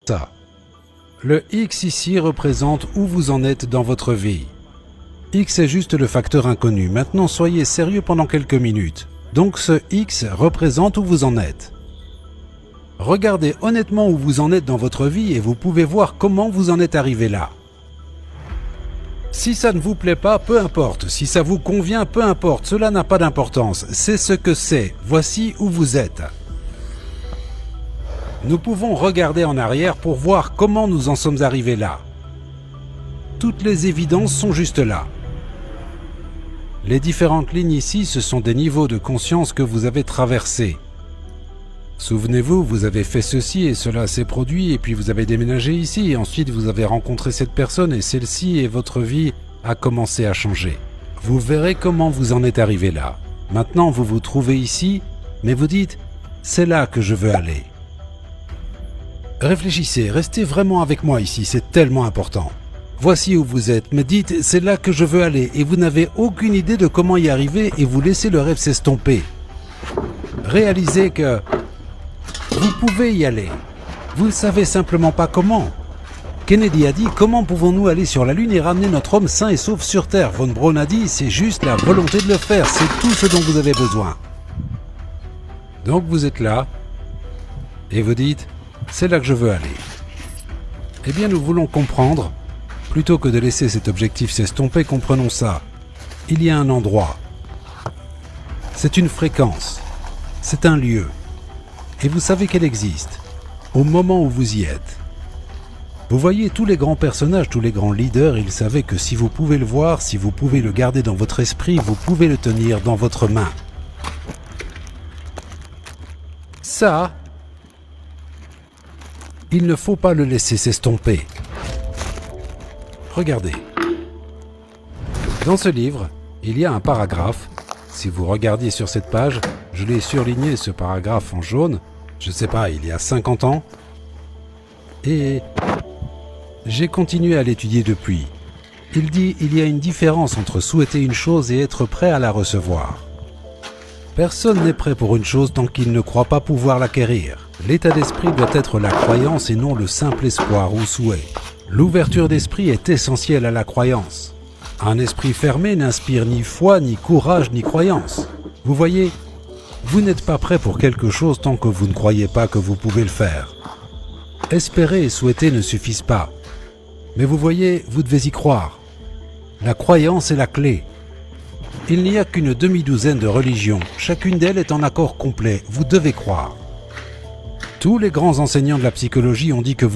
ça. Le X ici représente où vous en êtes dans votre vie. X est juste le facteur inconnu. Maintenant, soyez sérieux pendant quelques minutes. Donc ce X représente où vous en êtes. Regardez honnêtement où vous en êtes dans votre vie et vous pouvez voir comment vous en êtes arrivé là. Si ça ne vous plaît pas, peu importe. Si ça vous convient, peu importe. Cela n'a pas d'importance. C'est ce que c'est. Voici où vous êtes. Nous pouvons regarder en arrière pour voir comment nous en sommes arrivés là. Toutes les évidences sont juste là. Les différentes lignes ici, ce sont des niveaux de conscience que vous avez traversés. Souvenez-vous, vous avez fait ceci et cela s'est produit et puis vous avez déménagé ici et ensuite vous avez rencontré cette personne et celle-ci et votre vie a commencé à changer. Vous verrez comment vous en êtes arrivé là. Maintenant, vous vous trouvez ici, mais vous dites « c'est là que je veux aller ». Réfléchissez, restez vraiment avec moi ici, c'est tellement important. Voici où vous êtes, mais dites « c'est là que je veux aller » et vous n'avez aucune idée de comment y arriver et vous laissez le rêve s'estomper. Réalisez que vous pouvez y aller. Vous ne savez simplement pas comment. Kennedy a dit « comment pouvons-nous aller sur la Lune et ramener notre homme sain et sauf sur Terre ?» Von Braun a dit « c'est juste la volonté de le faire, c'est tout ce dont vous avez besoin. » Donc vous êtes là et vous dites « c'est là que je veux aller. » Eh bien nous voulons comprendre. Plutôt que de laisser cet objectif s'estomper, comprenons ça. Il y a un endroit. C'est une fréquence. C'est un lieu. Et vous savez qu'elle existe, au moment où vous y êtes. Vous voyez, tous les grands personnages, tous les grands leaders, ils savaient que si vous pouvez le voir, si vous pouvez le garder dans votre esprit, vous pouvez le tenir dans votre main. Ça, il ne faut pas le laisser s'estomper. Regardez. Dans ce livre, il y a un paragraphe. Si vous regardiez sur cette page, je l'ai surligné ce paragraphe en jaune, je ne sais pas, il y a 50 ans. Et j'ai continué à l'étudier depuis. Il dit « il y a une différence entre souhaiter une chose et être prêt à la recevoir. Personne n'est prêt pour une chose tant qu'il ne croit pas pouvoir l'acquérir. L'état d'esprit doit être la croyance et non le simple espoir ou souhait. L'ouverture d'esprit est essentielle à la croyance. Un esprit fermé n'inspire ni foi, ni courage, ni croyance. Vous voyez, vous n'êtes pas prêt pour quelque chose tant que vous ne croyez pas que vous pouvez le faire. Espérer et souhaiter ne suffisent pas. Mais vous voyez, vous devez y croire. La croyance est la clé. Il n'y a qu'une demi-douzaine de religions. Chacune d'elles est en accord complet. Vous devez croire. Tous les grands enseignants de la psychologie ont dit que vous